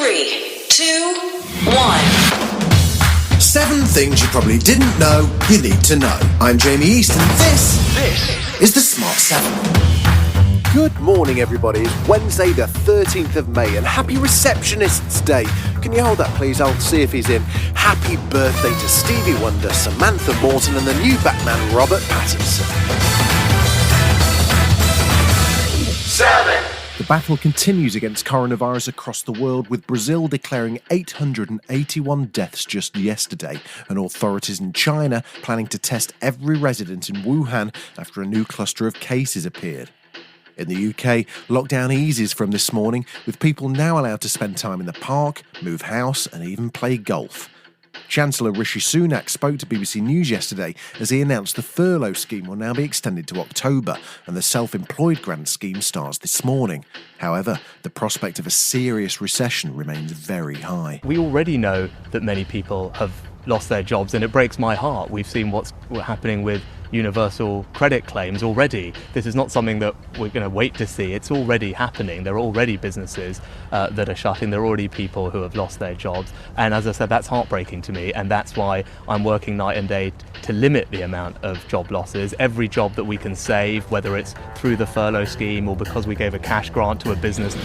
3, 2, 1. 7 things you probably didn't know you need to know. I'm Jamie East and this is the Smart 7. Good morning, everybody. It's Wednesday the 13th of May and happy Receptionists Day. Can you hold that, please? I'll see if he's in. Happy birthday to Stevie Wonder, Samantha Morton and the new Batman, Robert Pattinson. 7. The battle continues against coronavirus across the world, with Brazil declaring 881 deaths just yesterday, and authorities in China planning to test every resident in Wuhan after a new cluster of cases appeared. In the UK, lockdown eases from this morning, with people now allowed to spend time in the park, move house and even play golf. Chancellor Rishi Sunak spoke to BBC News yesterday as he announced the furlough scheme will now be extended to October and the self-employed grant scheme starts this morning. However, the prospect of a serious recession remains very high. We already know that many people have lost their jobs, and it breaks my heart. We've seen what's happening with universal credit claims already. This is not something that we're going to wait to see. It's already happening. There are already businesses that are shutting. There are already people who have lost their jobs. And as I said, that's heartbreaking to me. And that's why I'm working night and day to limit the amount of job losses. Every job that we can save, whether it's through the furlough scheme or because we gave a cash grant to a business.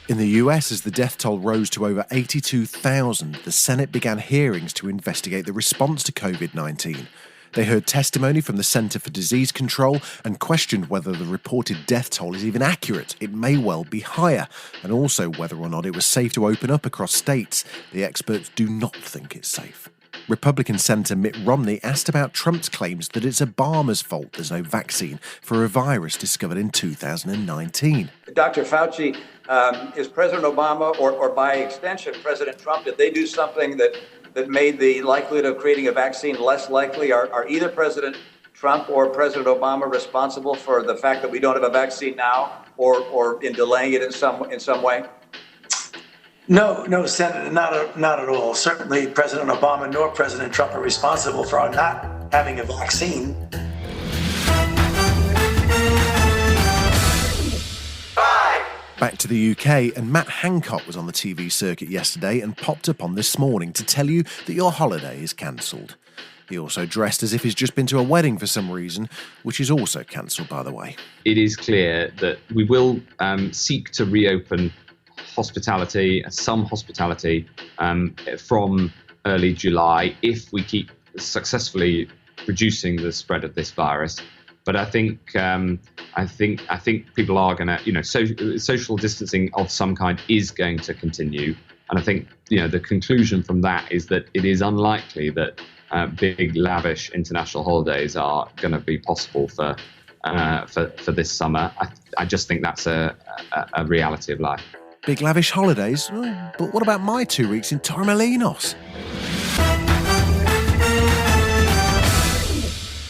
In the US, as the death toll rose to over 82,000, the Senate began hearings to investigate the response to COVID-19. They heard testimony from the Centre for Disease Control and questioned whether the reported death toll is even accurate. It may well be higher, and also whether or not it was safe to open up across states. The experts do not think it's safe. Republican Senator Mitt Romney asked about Trump's claims that it's Obama's fault there's no vaccine for a virus discovered in 2019. Dr. Fauci, is President Obama, or by extension President Trump, did they do something that made the likelihood of creating a vaccine less likely? Are either President Trump or President Obama responsible for the fact that we don't have a vaccine now, or in delaying it in some way? No, Senator, not at all. Certainly, President Obama nor President Trump are responsible for our not having a vaccine. 5. Back to the UK, and Matt Hancock was on the TV circuit yesterday and popped up on this morning to tell you that your holiday is cancelled. He also dressed as if he's just been to a wedding for some reason, which is also cancelled, by the way. It is clear that we will seek to reopen some hospitality from early July if we keep successfully reducing the spread of this virus. But I think people are going to, social distancing of some kind is going to continue. And I think, the conclusion from that is that it is unlikely that big, lavish international holidays are going to be possible for this summer. I just think that's a reality of life. Big lavish holidays? But what about my 2 weeks in Torremolinos?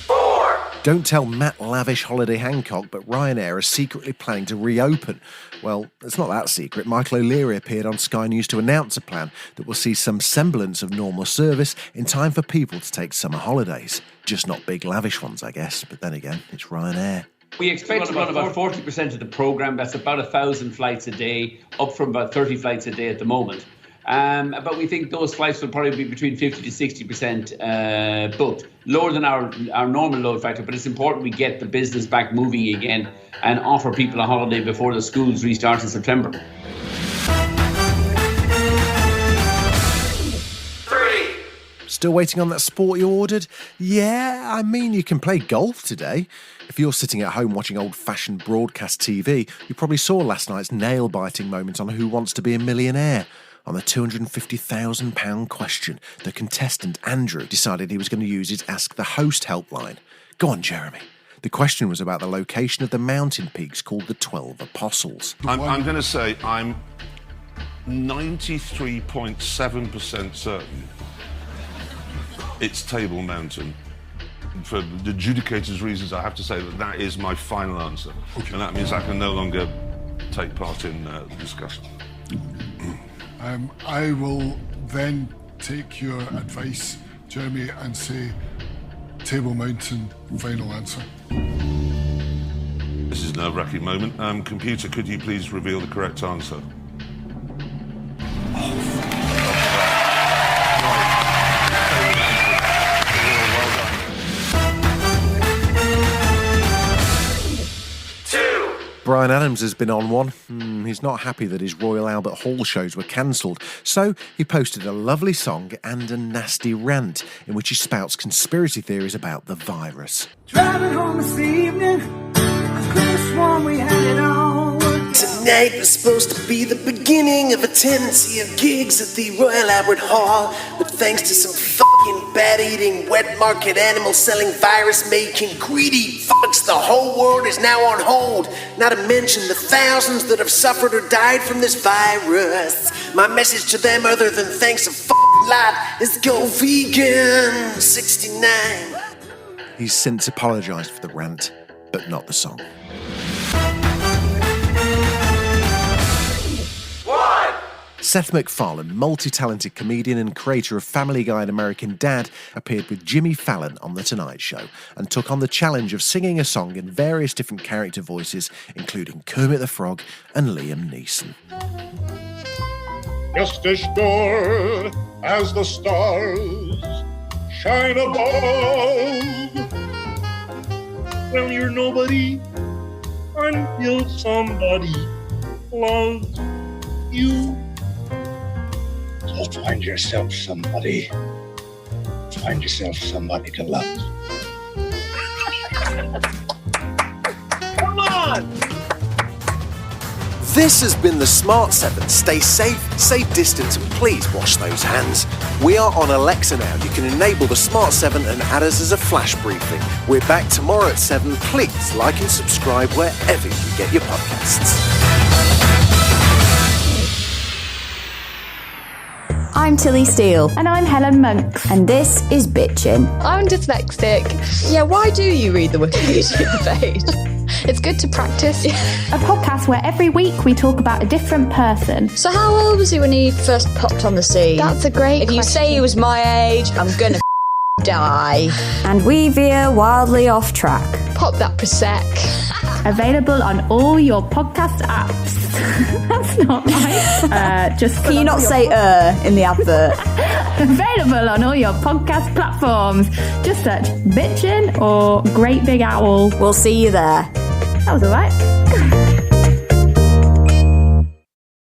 4. Don't tell Matt Lavish Holiday Hancock, but Ryanair is secretly planning to reopen. Well, it's not that secret. Michael O'Leary appeared on Sky News to announce a plan that will see some semblance of normal service in time for people to take summer holidays. Just not big lavish ones, I guess. But then again, it's Ryanair. We expect to run about 40% of the programme. That's about 1,000 flights a day, up from about 30 flights a day at the moment. But we think those flights will probably be between 50 to 60% booked, lower than our normal load factor. But it's important we get the business back moving again and offer people a holiday before the schools restart in September. 3. Still waiting on that sport you ordered? Yeah, I mean, you can play golf today. If you're sitting at home watching old-fashioned broadcast TV, you probably saw last night's nail-biting moment on Who Wants to Be a Millionaire. On the £250,000 question, the contestant Andrew decided he was going to use his Ask the Host helpline. Go on, Jeremy. The question was about the location of the mountain peaks called the 12 Apostles. I'm going to say I'm 93.7% certain it's Table Mountain. For the adjudicators' reasons, I have to say that is my final answer. Okay. And that means I can no longer take part in the discussion. I will then take your advice, Jeremy, and say Table Mountain, final answer. This is a nerve-wracking moment. Computer, could you please reveal the correct answer? Bryan Adams has been on one. He's not happy that his Royal Albert Hall shows were cancelled, so he posted a lovely song and a nasty rant in which he spouts conspiracy theories about the virus. Driving home this evening, I could have sworn we had it all. Tonight was supposed to be the beginning of a tendency of gigs at the Royal Albert Hall, but thanks to some fucking bat-eating, wet market animal-selling, virus-making, greedy fucks, the whole world is now on hold, not to mention the thousands that have suffered or died from this virus. My message to them, other than thanks a fucking lot, is go vegan. 69. He's since apologised for the rant, but not the song. Seth MacFarlane, multi-talented comedian and creator of Family Guy and American Dad, appeared with Jimmy Fallon on The Tonight Show and took on the challenge of singing a song in various different character voices, including Kermit the Frog and Liam Neeson. Just as sure as the stars shine above. Well, you're nobody until somebody loves you. So find yourself somebody. Find yourself somebody to love. Come on! This has been the Smart 7. Stay safe, stay distant, and please wash those hands. We are on Alexa now. You can enable the Smart 7 and add us as a flash briefing. We're back tomorrow at 7. Please like and subscribe wherever you get your podcasts. I'm Tilly Steele. And I'm Helen Monks. And this is Bitchin'. I'm dyslexic. Yeah, why do you read the Wikipedia page? It's good to practice. A podcast where every week we talk about a different person. So how old was he when he first popped on the scene? That's a great If question. you say he was my age, I'm gonna die. And we veer wildly off track. Pop that Prosec. Available on all your podcast apps. That's not right. Can you not say in the advert? Available on all your podcast platforms. Just search Bitchin' or Great Big Owl. We'll see you there. That was alright.